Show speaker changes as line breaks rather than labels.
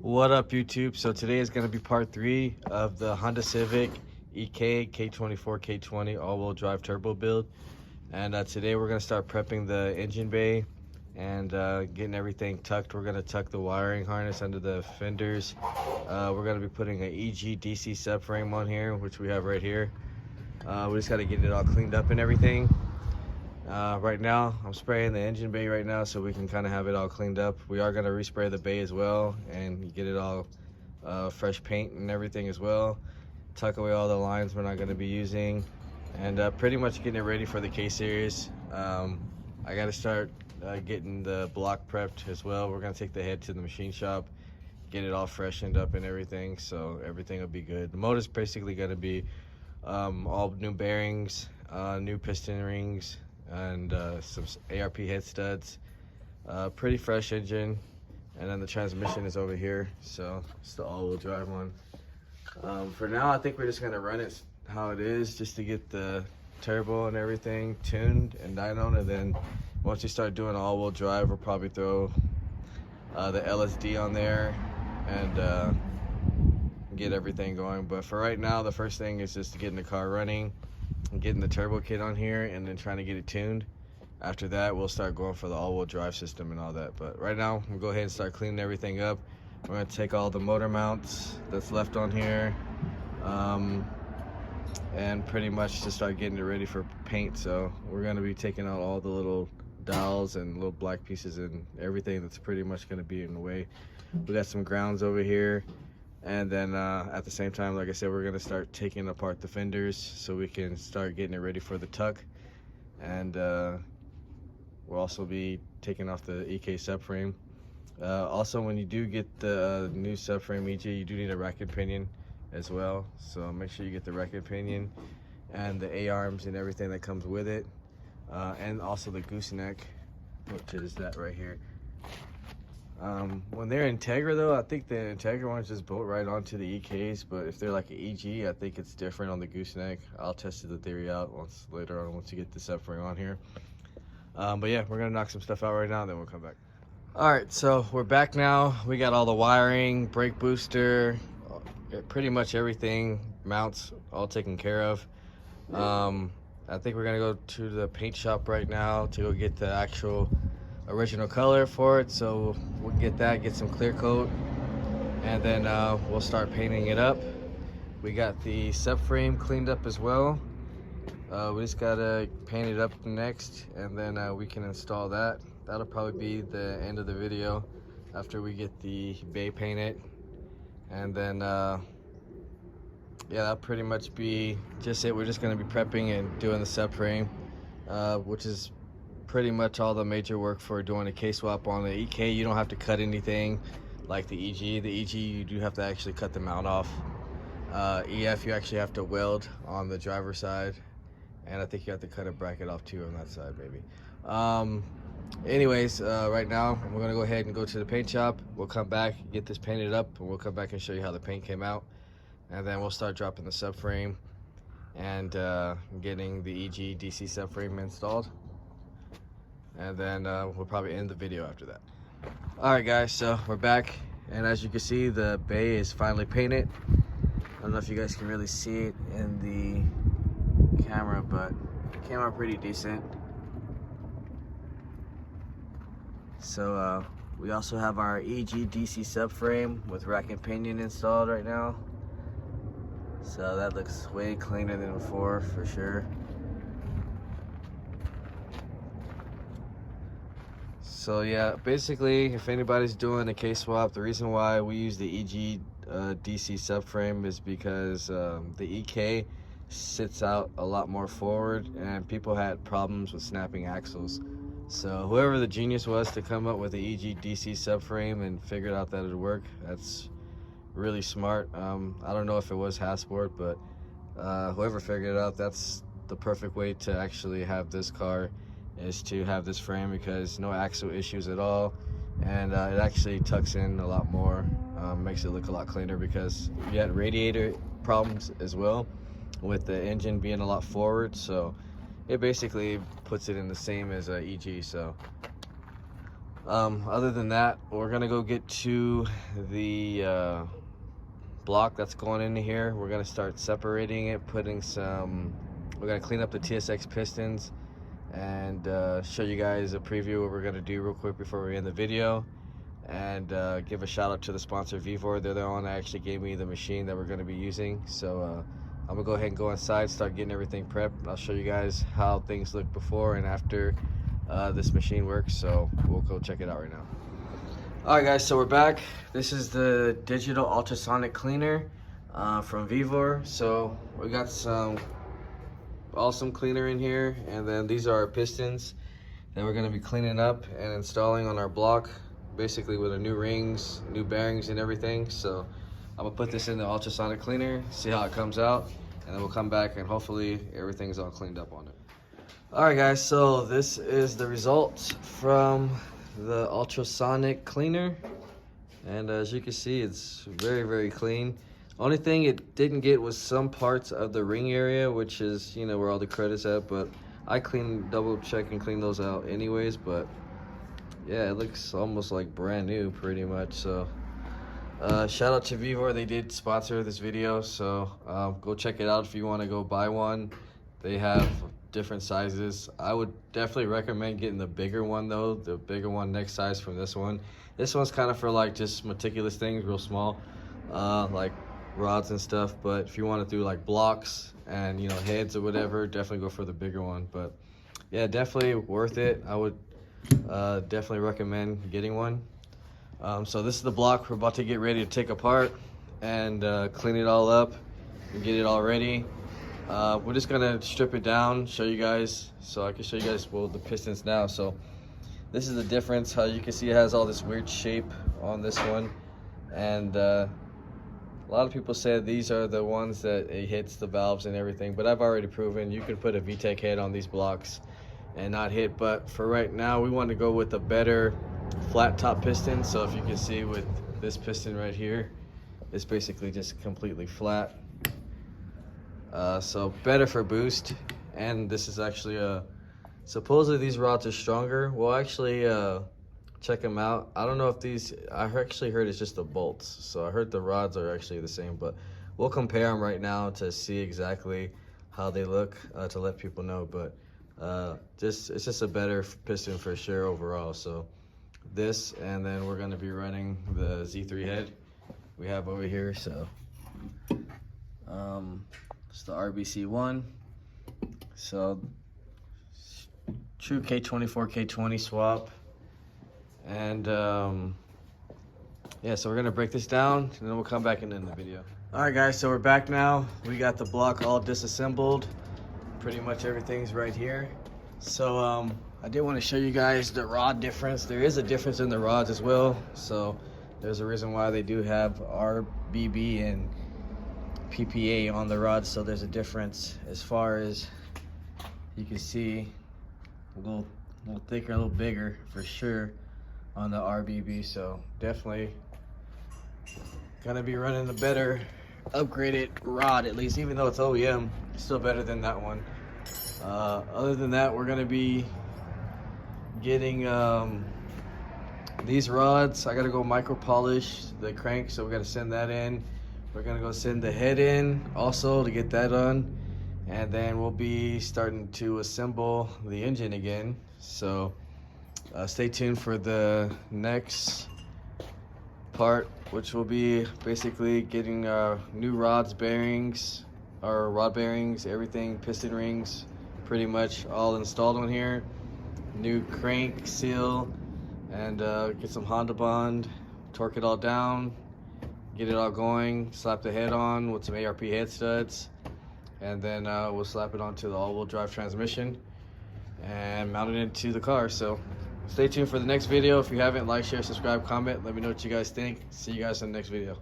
What up, YouTube? So today is going to be part 3 of the Honda Civic EK K24 K20 all-wheel drive turbo build. And today we're going to start prepping the engine bay and getting everything tucked. We're going to tuck the wiring harness under the fenders. We're going to be putting an EG DC subframe on here, which we have right here. We just got to get it all cleaned up and everything. Right now I'm spraying the engine bay right now so we can kind of have it all cleaned up. We are going to respray the bay as well and get it all fresh paint and everything as well. Tuck away all the lines we're not going to be using, and pretty much getting it ready for the K series. I got to start getting the block prepped as well. We're going to take the head to the machine shop, get it all freshened up and everything, so everything will be good. The motor's basically going to be all new bearings, new piston rings, and some ARP head studs. Pretty fresh engine, and then the transmission is over here, so it's the all-wheel drive one. For now, I think we're just gonna run it how it is, just to get the turbo and everything tuned and dynoed, and then once we start doing all-wheel drive, we'll probably throw the LSD on there and get everything going. But for right now, the first thing is just getting the car running, getting the turbo kit on here, and then trying to get it tuned. After that, we'll start going for the all-wheel drive system and all that. But right now, we'll go ahead and start cleaning everything up. We're going to take all the motor mounts that's left on here and pretty much just start getting it ready for paint. So we're going to be taking out all the little dowels and little black pieces and everything that's pretty much going to be in the way. We got some grounds over here. And then at the same time, like I said, we're going to start taking apart the fenders so we can start getting it ready for the tuck. And we'll also be taking off the EK subframe. Also, when you do get the new subframe EG, you do need a racket pinion as well. So make sure you get the racket pinion and the A-arms and everything that comes with it. And also the gooseneck, which is that right here. When they're Integra though, I think the Integra ones just bolt right onto the EKs, but if they're like an EG, I think it's different on the gooseneck. I'll test the theory out later on once you get the subframe on here. But yeah, we're gonna knock some stuff out right now, then we'll come back. All right, so we're back now. We got all the wiring, brake booster, pretty much everything, mounts all taken care of. I think we're gonna go to the paint shop right now to go get the actual original color for it, so we'll get that, get some clear coat, and then we'll start painting it up. We got the subframe cleaned up as well. We just gotta paint it up next, and then we can install that. That'll probably be the end of the video after we get the bay painted. And then yeah, that'll pretty much be just it. We're just gonna be prepping and doing the subframe, which is pretty much all the major work for doing a K swap. On the EK, you don't have to cut anything like the EG. The EG, you do have to actually cut the mount off. EF, you actually have to weld on the driver's side, and I think you have to cut a bracket off too on that side maybe. Anyways, right now we're gonna go ahead and go to the paint shop. We'll come back, get this painted up, and we'll come back and show you how the paint came out, and then we'll start dropping the subframe and getting the EG DC subframe installed. And then we'll probably end the video after that. All right guys, so we're back, and as you can see, the bay is finally painted. I don't know if you guys can really see it in the camera, but it came out pretty decent. So we also have our EG DC subframe with rack and pinion installed right now, so that looks way cleaner than before for sure. So yeah, basically, if anybody's doing a K swap, the reason why we use the EG DC subframe is because the EK sits out a lot more forward, and people had problems with snapping axles. So whoever the genius was to come up with the EG DC subframe and figured out that it would work, that's really smart. I don't know if it was Hasport, but whoever figured it out, that's the perfect way to actually have this car, is to have this frame, because no axle issues at all, and it actually tucks in a lot more, makes it look a lot cleaner, because you had radiator problems as well with the engine being a lot forward, so it basically puts it in the same as EG. So Other than that, we're gonna go get to the block that's going into here. We're gonna start separating it, we're gonna clean up the TSX pistons and show you guys a preview of what we're gonna do real quick before we end the video. And give a shout out to the sponsor Vivor. They're the one that actually gave me the machine that we're going to be using. So I'm gonna go ahead and go inside, start getting everything prepped. I'll show you guys how things look before and after this machine works. So we'll go check it out right now. Alright guys, so we're back. This is the digital ultrasonic cleaner from Vivor. So we got some awesome cleaner in here, and then these are our pistons that we're going to be cleaning up and installing on our block, basically with the new rings, new bearings and everything. So I'm gonna put this in the ultrasonic cleaner, see how it comes out, and then we'll come back and hopefully everything's all cleaned up on it. All right guys, so this is the results from the ultrasonic cleaner, and as you can see, it's very clean. Only thing it didn't get was some parts of the ring area, which is, you know, where all the credit's at, but I double check and clean those out anyways. But yeah, it looks almost like brand new pretty much. So shout out to Vivor, they did sponsor this video, so go check it out if you want to go buy one. They have different sizes. I would definitely recommend getting the bigger one though, the bigger one next size from this one. This one's kind of for like just meticulous things, real small, like rods and stuff. But if you want to do like blocks and, you know, heads or whatever, definitely go for the bigger one. But yeah, definitely worth it. I would definitely recommend getting one. So this is the block we're about to get ready to take apart and clean it all up and get it all ready. We're just gonna strip it down, show you guys, so I can show you guys, well, the pistons now. So this is the difference. How you can see it has all this weird shape on this one, and a lot of people say these are the ones that it hits the valves and everything, but I've already proven you can put a VTEC head on these blocks and not hit. But for right now, we want to go with a better flat top piston. So if you can see with this piston right here, it's basically just completely flat. So better for boost. And this is actually supposedly these rods are stronger. We'll actually check them out. I don't know if these, I actually heard it's just the bolts, so I heard the rods are actually the same, but we'll compare them right now to see exactly how they look, to let people know. But it's just a better piston for sure overall. So this, and then we're going to be running the Z3 head we have over here. So it's the RBC1. So true K24 K20 swap. And yeah, so we're gonna break this down and then we'll come back and end the video. All right guys, so we're back now. We got the block all disassembled. Pretty much everything's right here. So I did want to show you guys the rod difference. There is a difference in the rods as well. So there's a reason why they do have RBB and PPA on the rods. So there's a difference as far as you can see, a little thicker, a little bigger for sure on the RBB. So definitely gonna be running the better upgraded rod, at least, even though it's OEM, still better than that one. Other than that, we're gonna be getting these rods. I gotta go micro polish the crank, so we're gonna send that in. We're gonna go send the head in also to get that on, and then we'll be starting to assemble the engine again. So stay tuned for the next part, which will be basically getting new rods, bearings, our rod bearings, everything, piston rings, pretty much all installed on here. New crank seal, and get some Honda bond, torque it all down, get it all going, slap the head on with some ARP head studs, and then we'll slap it onto the all-wheel drive transmission and mount it into the car. So stay tuned for the next video. If you haven't, like, share, subscribe, comment, let me know what you guys think. See you guys in the next video.